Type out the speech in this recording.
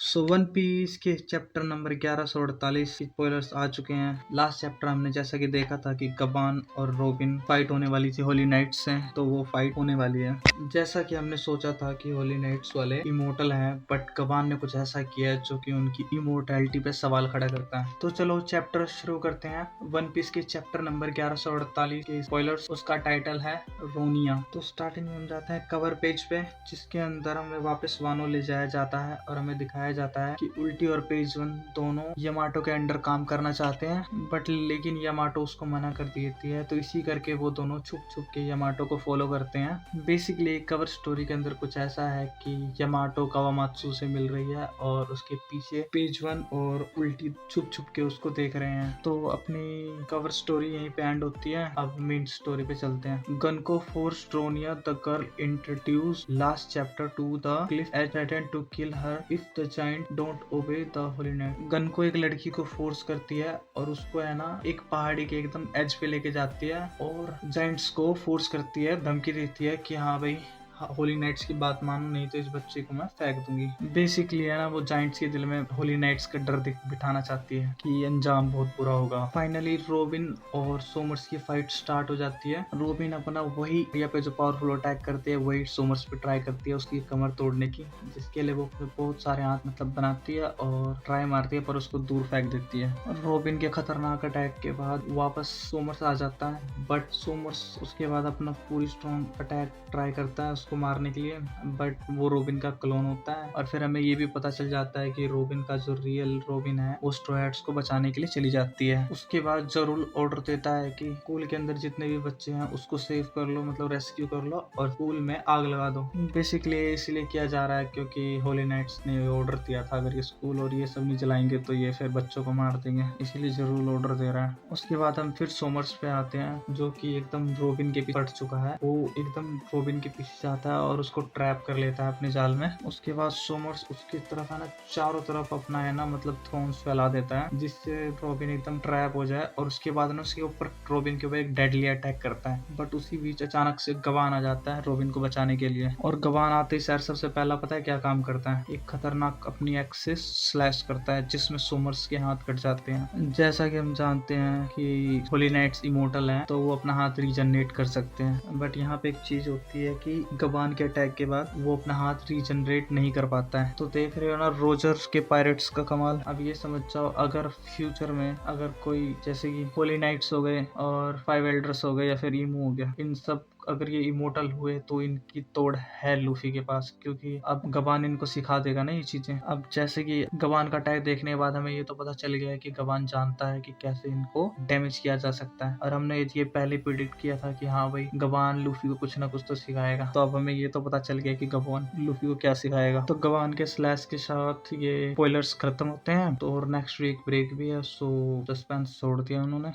So one piece के chapter number 1148 की spoilers आ चुके हैं। लास्ट चैप्टर हमने जैसा कि देखा था कि गबान और रोबिन फाइट होने वाली थी होली नाइट्स से, तो वो फाइट होने वाली है। जैसा कि हमने सोचा था कि होली नाइट्स वाले इमोर्टल हैं, बट गबान ने कुछ ऐसा किया है जो कि उनकी इमोर्टैलिटी पे सवाल खड़ा करता है। तो चलो चैप्टर शुरू करते हैं। वन पीस के चैप्टर नंबर 1148 के स्पॉयलर्स, उसका टाइटल है रोनिया। तो स्टार्टिंग में हम जाते हैं कवर पेज पे, जिसके अंदर हमें वापस वानो ले जाया जाता है और हमें दिखाया जाता है कि उल्टी और पेज वन दोनों यामाटो के अंडर काम करना चाहते हैं, बट लेकिन यामाटो उसको मना कर देती है। तो इसी करके वो दोनों छुप छुप के यामाटो को फॉलो करते हैं। बेसिकली कवर स्टोरी के अंदर कुछ ऐसा है कि यामाटो कावामात्सु से मिल रही है और उसके पीछे पेज वन और उल्टी छुप छुप के उसको देख रहे हैं। तो अपनी कवर स्टोरी यहीं पे एंड होती है। अब मेन स्टोरी पे चलते हैं। Ganko force Dronia the girl introduce last chapter to the cliff edge threaten to kill her if the giant don't obey the holy knight. Ganko एक लड़की को फोर्स करती है और उसको है ना एक पहाड़ी के एकदम एज पे लेके जाती है और जायंट्स को फोर्स करती है, धमकी देती है कि हाँ भाई होली नाइट्स की बात मानो, नहीं तो इस बच्चे को मैं फेंक दूंगी। बेसिकली है ना वो जायंट्स के दिल में होली नाइट्स का डर बिठाना चाहती है कि अंजाम बहुत बुरा होगा। फाइनली रोबिन और सोमर्स की फाइट स्टार्ट हो जाती है। रोबिन अपना वही एरिया पे जो पावरफुल अटैक करती है वही सोमर्स पे ट्राई करती है उसकी कमर तोड़ने की, जिसके लिए वो बहुत सारे हाथ मतलब बनाती है और ट्राई मारती है पर उसको दूर फेंक देती है। रोबिन के खतरनाक अटैक के बाद वापस सोमर्स आ जाता है, बट सोमर्स उसके बाद अपना पूरी स्ट्रॉन्ग अटैक ट्राई करता है उसको मारने के लिए, बट वो रोबिन का क्लोन होता है। और फिर हमें ये भी पता चल जाता है कि रोबिन का जो रियल रोबिन है वो स्ट्रॉ हैट्स को बचाने के लिए चली जाती है। उसके बाद जरूल ऑर्डर देता है कि स्कूल के अंदर जितने भी बच्चे हैं उसको सेव कर लो, मतलब रेस्क्यू कर लो और स्कूल में आग लगा दो। बेसिकली इसलिए किया जा रहा है क्योंकि होली नाइट्स ने ऑर्डर दिया था अगर ये स्कूल और ये सब नहीं जलाएंगे तो ये फिर बच्चों को मार देंगे, इसलिए जरूर ऑर्डर दे रहा है। उसके बाद हम फिर सोमर्स पे आते हैं जो कि एकदम रोबिन के पीछे पड़ चुका है। वो एकदम रोबिन के पीछे जाता है और उसको ट्रैप कर लेता है अपने जाल में। उसके बाद सोमर्स उसकी तरफ है ना चारों तरफ अपना है ना मतलब थ्रोन्स फैला देता है जिससे रोबिन एकदम ट्रैप हो जाए। और उसके बाद ना उसके ऊपर रोबिन के ऊपर एक डेडली अटैक करता है, बट उसी बीच अचानक से गवान आ जाता है रोबिन को बचाने के लिए। और गवान आते ही सर सबसे पहला पता है क्या काम करता है, एक खतरनाक अपनी एक्स से स्लैश करता है जिसमें सोमर्स के हाथ कट जाते हैं। जैसा कि हम जानते हैं कि होली नाइट्स इमोर्टल हैं तो वो अपना हाथ रीजनरेट कर सकते हैं, बट यहाँ पे एक चीज होती है कि गबान के अटैक के बाद वो अपना हाथ रीजनरेट नहीं कर पाता है। तो देख रहे हो ना रोजर के पायरेट्स का कमाल। अब ये समझ जाओ अगर फ्यूचर में अगर कोई जैसे कि होली नाइट्स हो गए और फाइव एल्डर्स हो गए या फिर ईमू हो गया, इन सब अगर ये इमोर्टल हुए तो इनकी तोड़ है लूफी के पास, क्योंकि अब गबान इनको सिखा देगा ना ये चीजें। अब जैसे कि गबान का अटैक देखने के बाद हमें ये तो पता चल गया है कि गबान जानता है कि कैसे इनको डैमेज किया जा सकता है, और हमने ये पहले प्रिडिक्ट किया था कि हाँ भाई गबान लूफी को कुछ ना कुछ तो सिखाएगा। तो अब हमें ये तो पता चल गया कि गबान लूफी को क्या सिखाएगा। तो गबान के स्लैश के साथ ये स्पॉयलर्स खत्म होते हैं तो और नेक्स्ट वीक ब्रेक भी है, सो सस्पेंस छोड़ दिया उन्होंने।